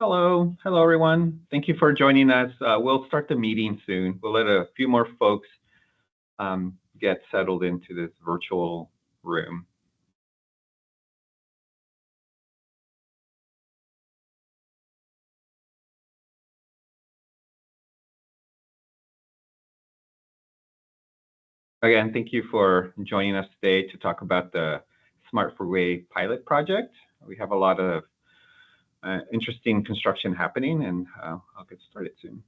Hello everyone. Thank you for joining us. We'll start the meeting soon. We'll let a few more folks get settled into this virtual room. Again, thank you for joining us today to talk about the Smart Freeway pilot project. We have a lot of interesting construction happening, and I'll get started soon.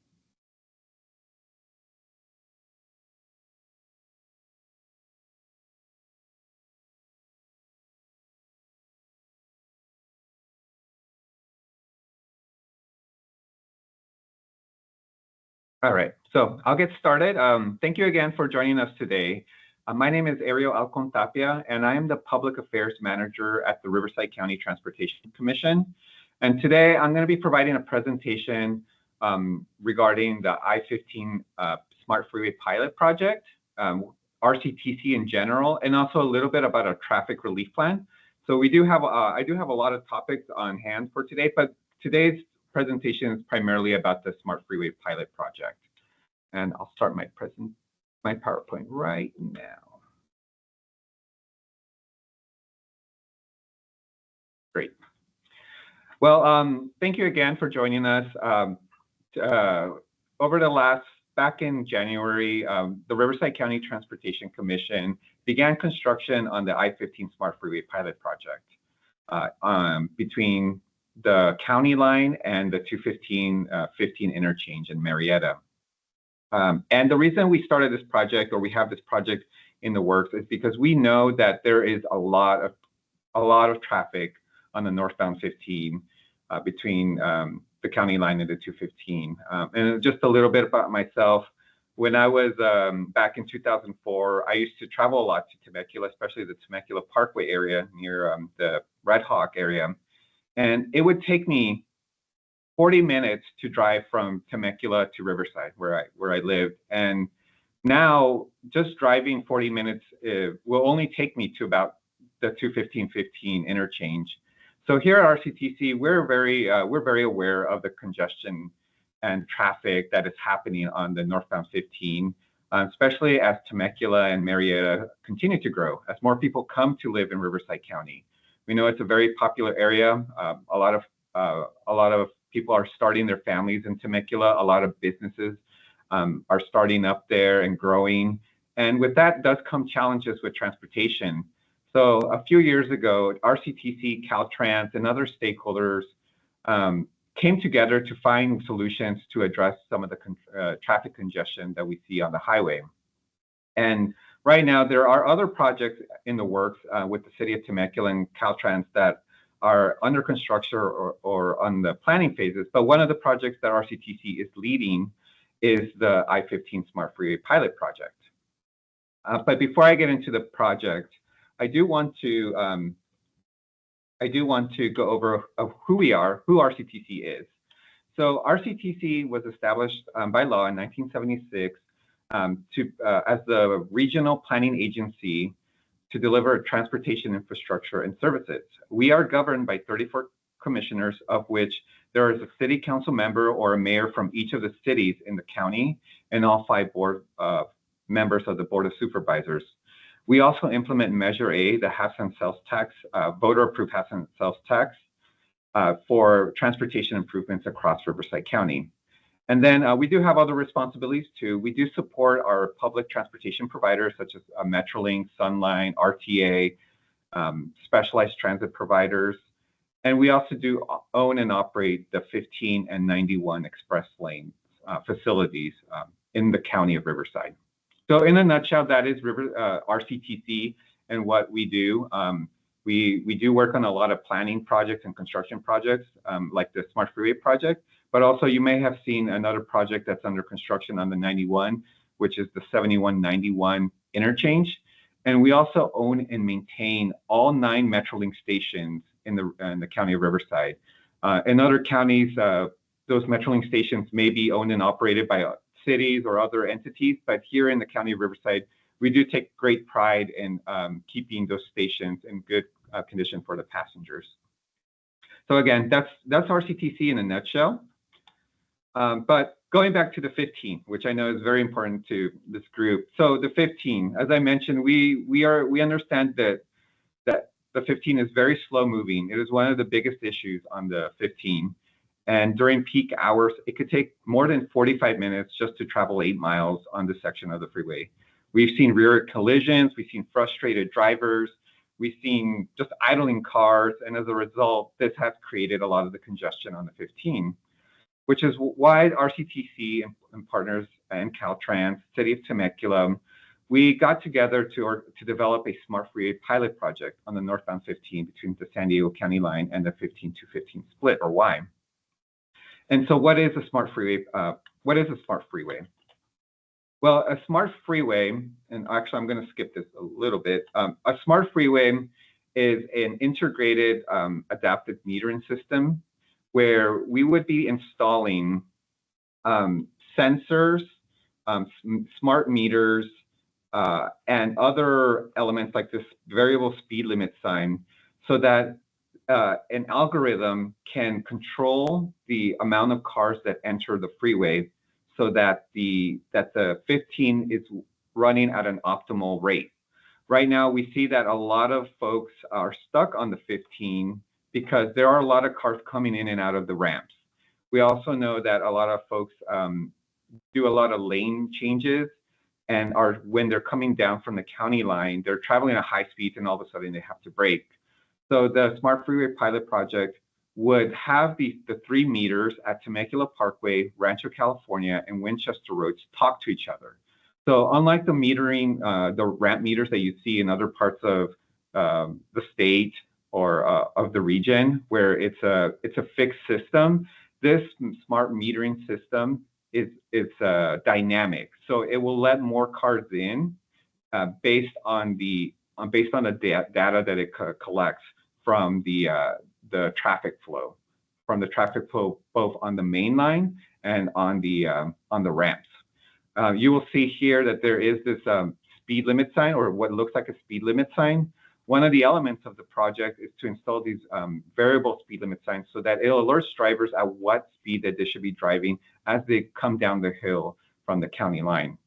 All right, so I'll get started. Thank you again for joining us today. My name is Ariel Alcon Tapia, and I am the Public Affairs Manager at the Riverside County Transportation Commission. And today I'm going to be providing a presentation regarding the I-15 Smart Freeway pilot project, RCTC in general, and also a little bit about a traffic relief plan. So I do have a lot of topics on hand for today, but today's presentation is primarily about the Smart Freeway pilot project. And I'll start my PowerPoint right now. Great. Well, thank you again for joining us. Back in January, the Riverside County Transportation Commission began construction on the I-15 Smart Freeway pilot project between the county line and the 215 interchange in Marietta. And the reason we started this project, or we have this project in the works, is because we know that there is a lot of traffic on the northbound 15 between the county line and the 215. And just a little bit about myself. When I was back in 2004, I used to travel a lot to Temecula, especially the Temecula Parkway area near the Red Hawk area. And it would take me 40 minutes to drive from Temecula to Riverside, where I lived. And now just driving 40 minutes will only take me to about the 215 interchange. So here at RCTC, we're very aware of the congestion and traffic that is happening on the northbound 15, especially as Temecula and Marietta continue to grow, as more people come to live in Riverside County. We know it's a very popular area. A lot of people are starting their families in Temecula. A lot of businesses are starting up there and growing. And with that does come challenges with transportation. So a few years ago, RCTC, Caltrans, and other stakeholders came together to find solutions to address some of the traffic congestion that we see on the highway. And right now, there are other projects in the works with the city of Temecula and Caltrans that are under construction or on the planning phases. But one of the projects that RCTC is leading is the I-15 Smart Freeway pilot project. But before I get into the project, I do want to go over who we are, who RCTC is. So RCTC was established by law in 1976 as the regional planning agency to deliver transportation infrastructure and services. We are governed by 34 commissioners, of which there is a city council member or a mayor from each of the cities in the county, and all 5 board members of the Board of Supervisors. We also implement Measure A, the half cent sales tax, voter-approved half cent sales tax for transportation improvements across Riverside County. And then we do have other responsibilities too. We do support our public transportation providers such as Metrolink, Sunline, RTA, specialized transit providers. And we also do own and operate the 15 and 91 express lane facilities in the county of Riverside. So in a nutshell, that is RCTC and what we do. We do work on a lot of planning projects and construction projects like the Smart Freeway project, but also you may have seen another project that's under construction on the 91, which is the 7191 interchange. And we also own and maintain all 9 Metrolink stations in the county of Riverside. In other counties, those Metrolink stations may be owned and operated by cities or other entities, but here in the county of Riverside, we do take great pride in keeping those stations in good condition for the passengers. So again, that's RCTC in a nutshell. But going back to the 15, which I know is very important to this group. So the 15, as I mentioned, we understand that the 15 is very slow moving. It is one of the biggest issues on the 15. And during peak hours, it could take more than 45 minutes just to travel 8 miles on this section of the freeway. We've seen rear collisions, we've seen frustrated drivers, we've seen just idling cars, and as a result, this has created a lot of the congestion on the 15, which is why RCTC and partners and Caltrans, City of Temecula, we got together to develop a Smart Freeway pilot project on the northbound 15 between the San Diego County line and the 15-15 split, or Y. And so what is a Smart Freeway? What is a Smart Freeway? Well, a Smart Freeway, and actually I'm going to skip this a little bit. A Smart Freeway is an integrated adaptive metering system where we would be installing sensors, smart meters, and other elements like this variable speed limit sign so that an algorithm can control the amount of cars that enter the freeway so that the 15 is running at an optimal rate. Right now, we see that a lot of folks are stuck on the 15 because there are a lot of cars coming in and out of the ramps. We also know that a lot of folks do a lot of lane changes and when they're coming down from the county line, they're traveling at high speeds and all of a sudden they have to brake. So the Smart Freeway pilot project would have the 3 meters at Temecula Parkway, Rancho California, and Winchester Roads talk to each other. So unlike the metering, the ramp meters that you see in other parts of the state or of the region, where it's a fixed system, this smart metering system is dynamic. So it will let more cars in based on the data that it collects from the traffic flow, both on the main line and on the ramps. You will see here that there is this speed limit sign, or what looks like a speed limit sign. One of the elements of the project is to install these variable speed limit signs so that it alerts drivers at what speed that they should be driving as they come down the hill from the county line.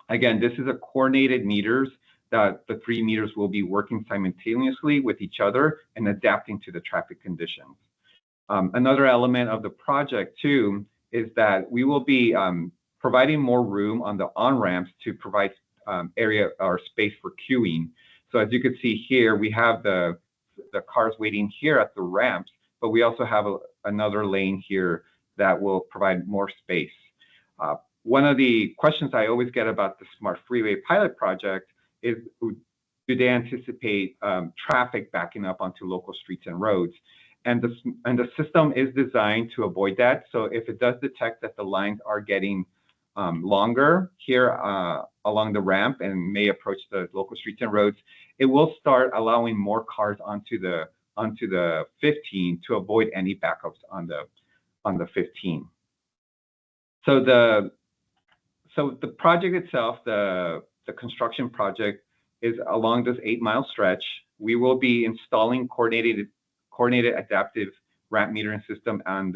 Again, this is a coordinated meters that the 3 meters will be working simultaneously with each other and adapting to the traffic conditions. Another element of the project too is that we will be providing more room on the on-ramps to provide area or space for queuing. So as you can see here, we have the cars waiting here at the ramps, but we also have another lane here that will provide more space. One of the questions I always get about the Smart Freeway pilot project is, do they anticipate traffic backing up onto local streets and roads? And the system is designed to avoid that. So if it does detect that the lines are getting longer here along the ramp and may approach the local streets and roads, it will start allowing more cars onto the 15 to avoid any backups on the 15. So the project itself, the construction project, is along this 8-mile stretch. We will be installing coordinated adaptive ramp metering system on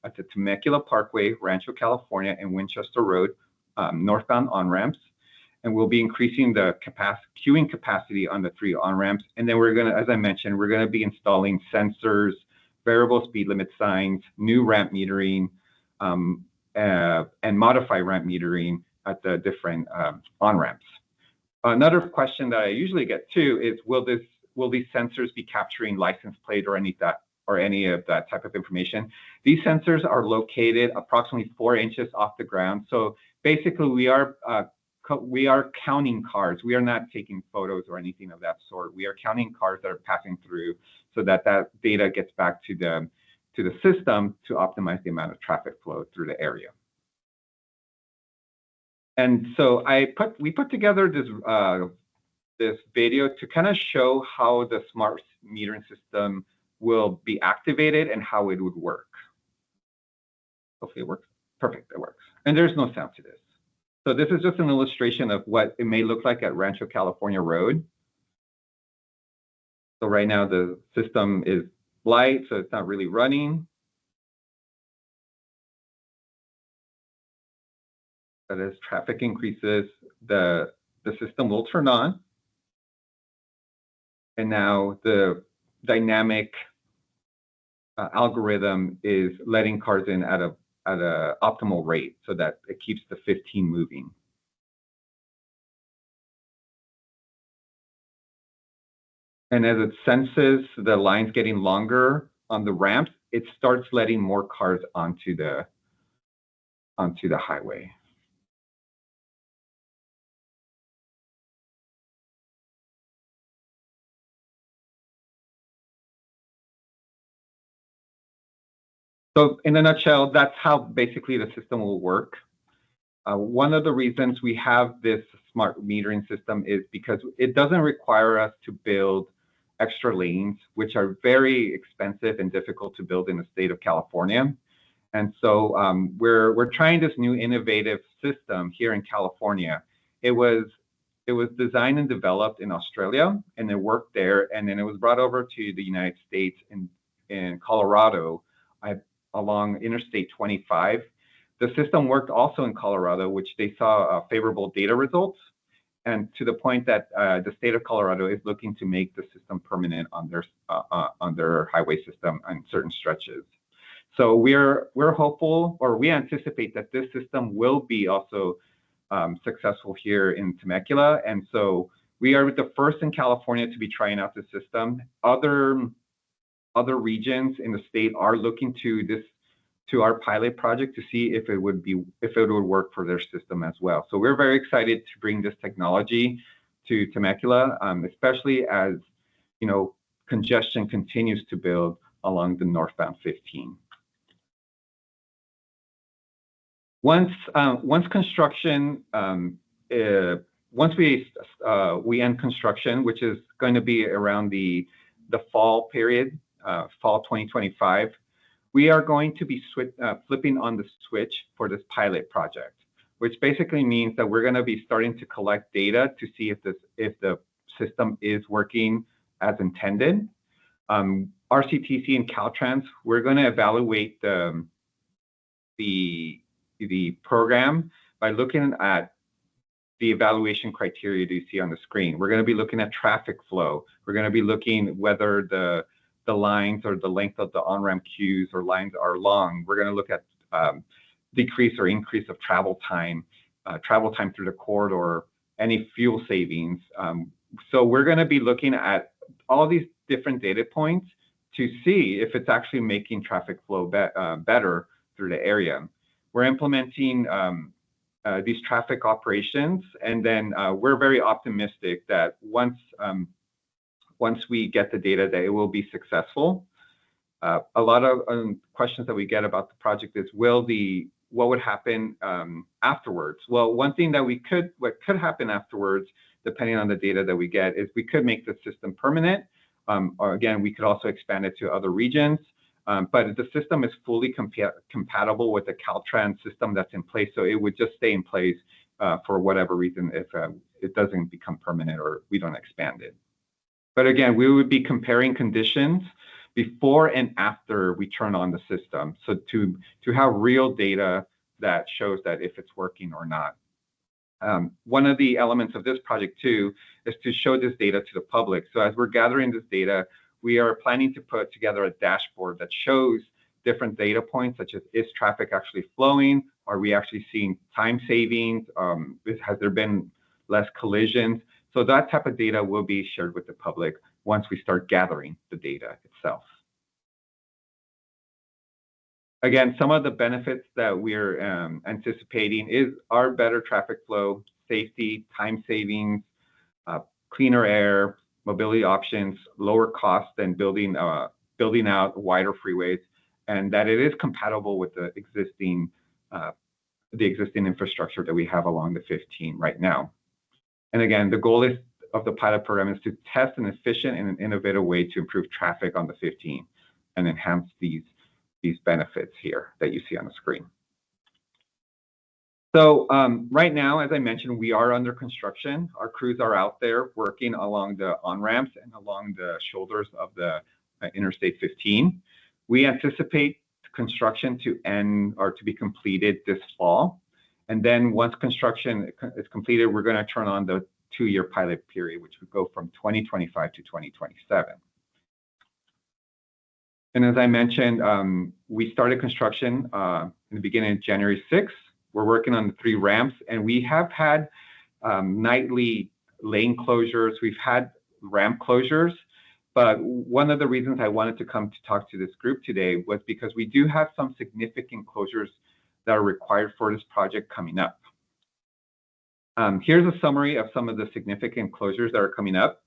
at the Temecula Parkway, Rancho California, and Winchester Road northbound on-ramps. And we'll be increasing the queuing capacity on the 3 on-ramps. And then we're gonna, as I mentioned, we're gonna be installing sensors, variable speed limit signs, new ramp metering, and modify ramp metering at the different on-ramps. Another question that I usually get too is, will these sensors be capturing license plate or any of that type of information? These sensors are located approximately 4 inches off the ground. So basically, we are counting cars. We are not taking photos or anything of that sort. We are counting cars that are passing through, so that data gets back to the system to optimize the amount of traffic flow through the area. And so we put together this video to kind of show how the smart metering system will be activated and how it would work. Hopefully it works. Perfect, it works. And there's no sound to this. So this is just an illustration of what it may look like at Rancho California Road. So right now the system is light, so it's not really running. But as traffic increases, the system will turn on. And now the dynamic algorithm is letting cars in at a optimal rate so that it keeps the 15 moving. And as it senses the lines getting longer on the ramps, it starts letting more cars onto the highway. So in a nutshell, that's how basically the system will work. One of the reasons we have this smart metering system is because it doesn't require us to build extra lanes, which are very expensive and difficult to build in the state of California. And so we're trying this new innovative system here in California. It was designed and developed in Australia, and it worked there, and then it was brought over to the United States in Colorado along Interstate 25. The system worked also in Colorado, which they saw favorable data results, and to the point that the state of Colorado is looking to make the system permanent on their highway system on certain stretches. So we're hopeful, or we anticipate that this system will be also successful here in Temecula, and so we are the first in California to be trying out the system. Other regions in the state are looking to our pilot project to see if it would work for their system as well. So we're very excited to bring this technology to Temecula, especially as congestion continues to build along the northbound 15. Once construction, once we end construction, which is going to be around the fall period, fall 2025, we are going to be flipping on the switch for this pilot project, which basically means that we're going to be starting to collect data to see if the system is working as intended. RCTC and Caltrans, we're going to evaluate the program by looking at the evaluation criteria that you see on the screen. We're going to be looking at traffic flow. We're going to be looking whether the lines or the length of the on-ramp queues or lines are long. We're going to look at decrease or increase of travel time through the corridor, any fuel savings. So we're going to be looking at all these different data points to see if it's actually making traffic flow better through the area. We're implementing these traffic operations, and then we're very optimistic that once we get the data, that it will be successful. A lot of questions that we get about the project is, what would happen afterwards? Well, one thing that what could happen afterwards, depending on the data that we get, is we could make the system permanent. Or again, we could also expand it to other regions. But the system is fully compatible with the Caltrans system that's in place, so it would just stay in place for whatever reason if it doesn't become permanent or we don't expand it. But again, we would be comparing conditions before and after we turn on the system, so to have real data that shows that if it's working or not. One of the elements of this project too is to show this data to the public. So as we're gathering this data, we are planning to put together a dashboard that shows different data points, such as, is traffic actually flowing? Are we actually seeing time savings? Has there been less collisions? So that type of data will be shared with the public once we start gathering the data itself. Again, some of the benefits that we're anticipating are better traffic flow, safety, time savings, cleaner air, mobility options, lower cost than building out wider freeways, and that it is compatible with the existing infrastructure that we have along the 15 right now. And again, the goal of the pilot program is to test an efficient and an innovative way to improve traffic on the 15 and enhance these benefits here that you see on the screen. So right now, as I mentioned, we are under construction. Our crews are out there working along the on-ramps and along the shoulders of the Interstate 15. We anticipate construction to end or to be completed this fall. And then once construction is completed, we're going to turn on the 2-year pilot period, which would go from 2025 to 2027. And as I mentioned, we started construction in the beginning of January 6th. We're working on the 3 ramps, and we have had nightly lane closures. We've had ramp closures. But one of the reasons I wanted to come to talk to this group today was because we do have some significant closures that are required for this project coming up. Here's a summary of some of the significant closures that are coming up.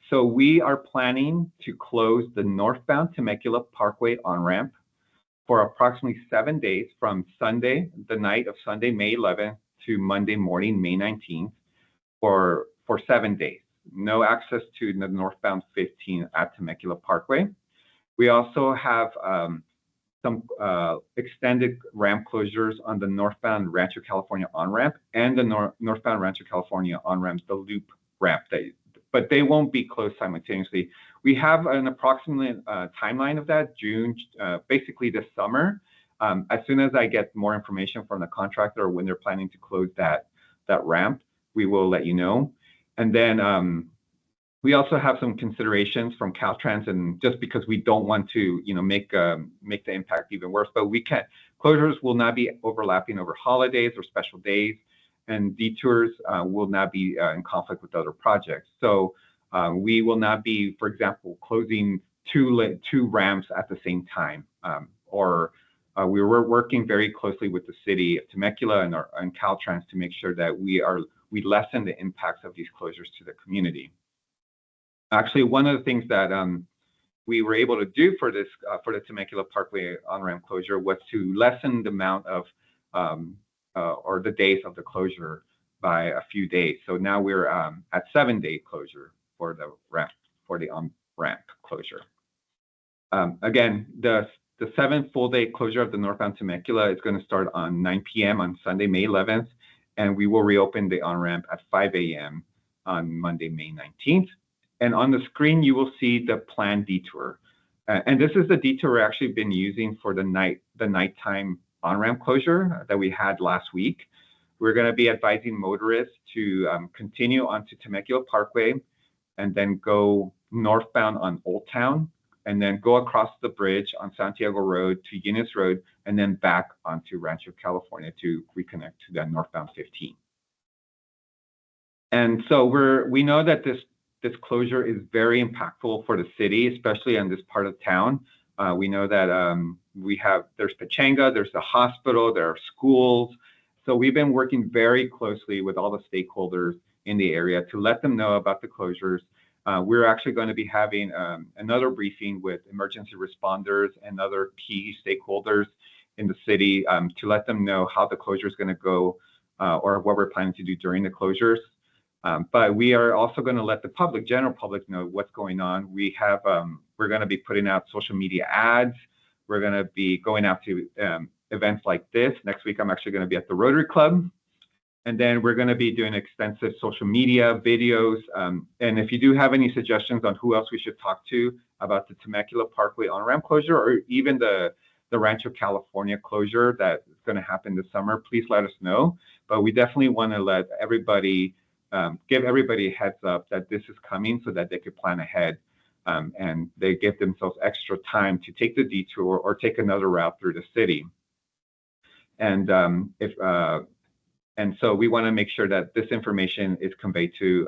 So we are planning to close the northbound Temecula Parkway on-ramp for approximately 7 days from Sunday, the night of Sunday, May 11th to Monday morning, May 19th for 7 days. No access to the northbound 15 at Temecula Parkway. We also have some extended ramp closures on the northbound Rancho California on-ramp and the northbound Rancho California on-ramp, the loop ramp, but they won't be closed simultaneously. We have an approximate timeline of that, June, basically this summer. As soon as I get more information from the contractor or when they're planning to close that ramp, we will let you know. And then we also have some considerations from Caltrans, and just because we don't want to, make the impact even worse, but closures will not be overlapping over holidays or special days, and detours will not be in conflict with other projects. So we will not be, for example, closing two ramps at the same time, we were working very closely with the city of Temecula and Caltrans to make sure that we lessen the impacts of these closures to the community. Actually, one of the things that we were able to do for the Temecula Parkway on-ramp closure was to lessen the amount of or the days of the closure by a few days. So now we're at 7-day closure for the on-ramp closure. Again, the 7th full-day closure of the northbound Temecula is going to start on 9 p.m. on Sunday, May 11th, and we will reopen the on-ramp at 5 a.m. on Monday, May 19th. And on the screen, you will see the planned detour. And this is the detour we've actually been using for the nighttime on-ramp closure that we had last week. We're going to be advising motorists to continue onto Temecula Parkway and then go northbound on Old Town, and then go across the bridge on Santiago Road to Eunice Road, and then back onto Rancho California to reconnect to that northbound 15. And so we know that this closure is very impactful for the city, especially on this part of town. We know that there's Pechanga, there's the hospital, there are schools. So we've been working very closely with all the stakeholders in the area to let them know about the closures. We're actually going to be having another briefing with emergency responders and other key stakeholders in the city to let them know how the closure is going to go or what we're planning to do during the closures. But we are also going to let the general public know what's going on. We're going to be putting out social media ads. We're going to be going out to events like this. Next week, I'm actually going to be at the Rotary Club. And then we're going to be doing extensive social media videos. And if you do have any suggestions on who else we should talk to about the Temecula Parkway on-ramp closure, or even the Rancho California closure that is going to happen this summer, please let us know. But we definitely want to let everybody give everybody a heads up that this is coming so that they could plan ahead and they give themselves extra time to take the detour or take another route through the city. And and so we want to make sure that this information is conveyed to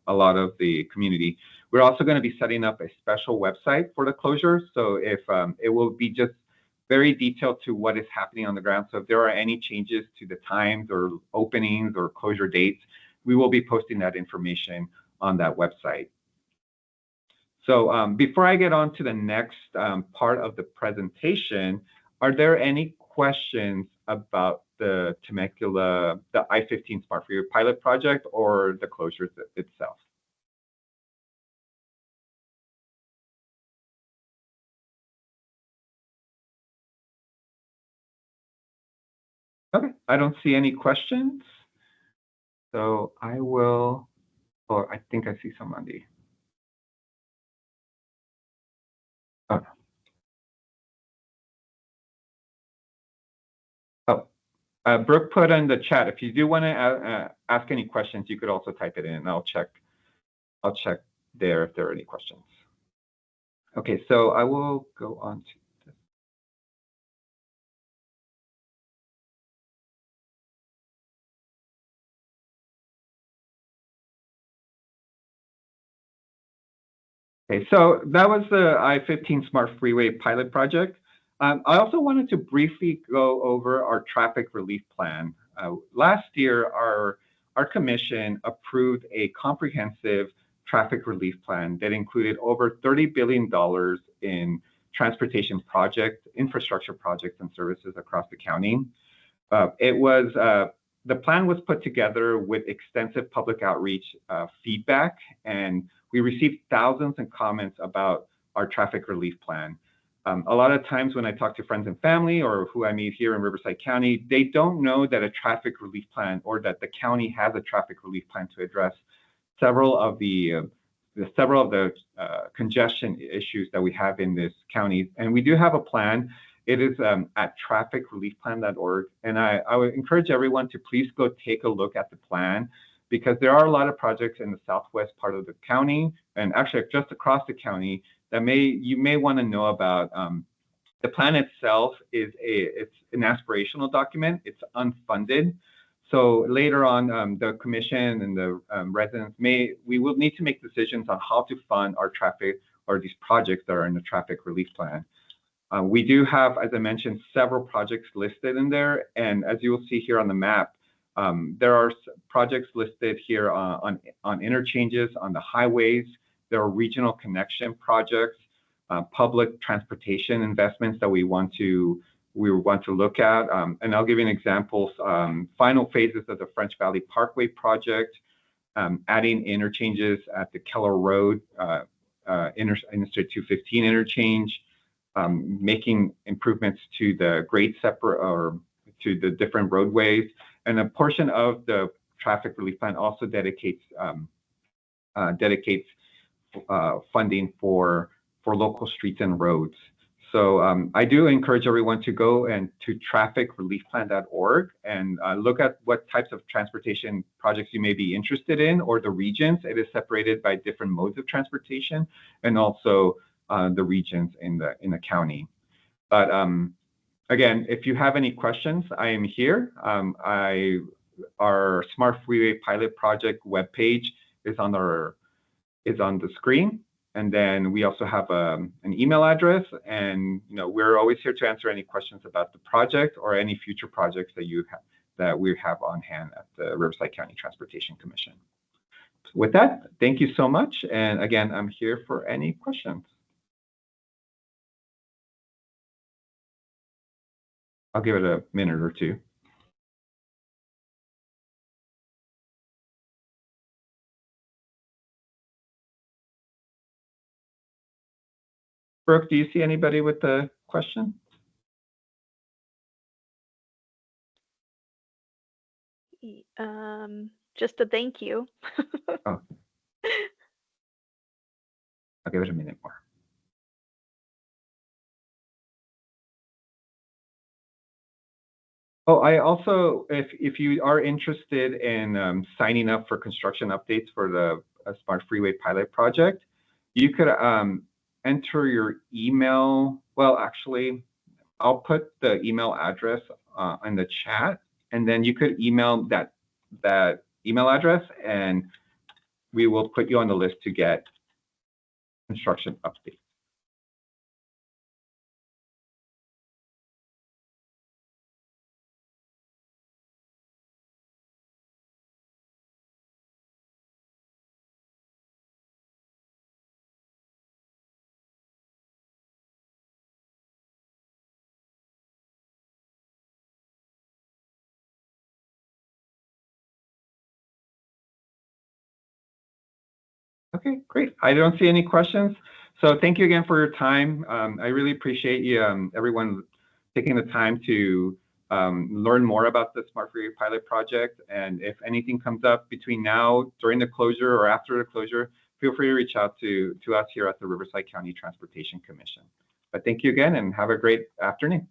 a lot of the community. We're also going to be setting up a special website for the closure. So if it will be just very detailed to what is happening on the ground. So if there are any changes to the times or openings or closure dates, we will be posting that information on that website. So before I get on to the next part of the presentation, are there any questions about the Temecula, the I-15 Smart Freeway pilot project or the closures itself? Okay, I don't see any questions. So I will, or I think I see somebody. Brooke put in the chat. If you do want to ask any questions, you could also type it in, and I'll check there if there are any questions. Okay, so I will go on to this. Okay, so that was the I-15 Smart Freeway pilot project. I also wanted to briefly go over our traffic relief plan. Last year, our commission approved a comprehensive traffic relief plan that included over $30 billion in transportation projects, infrastructure projects, and services across the county. The plan was put together with extensive public outreach feedback, and we received thousands of comments about our traffic relief plan. A lot of times when I talk to friends and family or who I meet here in Riverside County, they don't know that a traffic relief plan or that the county has a traffic relief plan to address several of the congestion issues that we have in this county. And we do have a plan. It is at trafficreliefplan.org. And I would encourage everyone to please go take a look at the plan, because there are a lot of projects in the southwest part of the county, and actually just across the county, that you may want to know about. The plan itself it's an aspirational document. It's unfunded. So later on, the commission and the residents we will need to make decisions on how to fund our traffic or these projects that are in the traffic relief plan. We do have, as I mentioned, several projects listed in there, and as you will see here on the map, there are projects listed here on interchanges, on the highways. There are regional connection projects, public transportation investments that we want to look at. And I'll give you an example. Final phases of the French Valley Parkway project, adding interchanges at the Keller Road, Interstate 215 interchange, making improvements to the grade or to the different roadways. And a portion of the traffic relief plan also dedicates funding for local streets and roads. So I do encourage everyone to go to trafficreliefplan.org and look at what types of transportation projects you may be interested in, or the regions. It is separated by different modes of transportation, and also the regions in the county. But again, if you have any questions, I am here. Our Smart Freeway pilot project webpage is on the screen, and then we also have an email address. And we're always here to answer any questions about the project or any future projects that we have on hand at the Riverside County Transportation Commission. With that, thank you so much. And again, I'm here for any questions. I'll give it a minute or two. Brooke, do you see anybody with a question? Just a thank you. Oh. I'll give it a minute more. Oh, I also, if you are interested in signing up for construction updates for the Smart Freeway pilot project, you could enter your email. Well, actually, I'll put the email address in the chat, and then you could email that email address, and we will put you on the list to get construction updates. Okay, great. I don't see any questions. So thank you again for your time. I really appreciate you, everyone taking the time to learn more about the Smart Freeway pilot project. And if anything comes up between now, during the closure, or after the closure, feel free to reach out to us here at the Riverside County Transportation Commission. But thank you again, and have a great afternoon.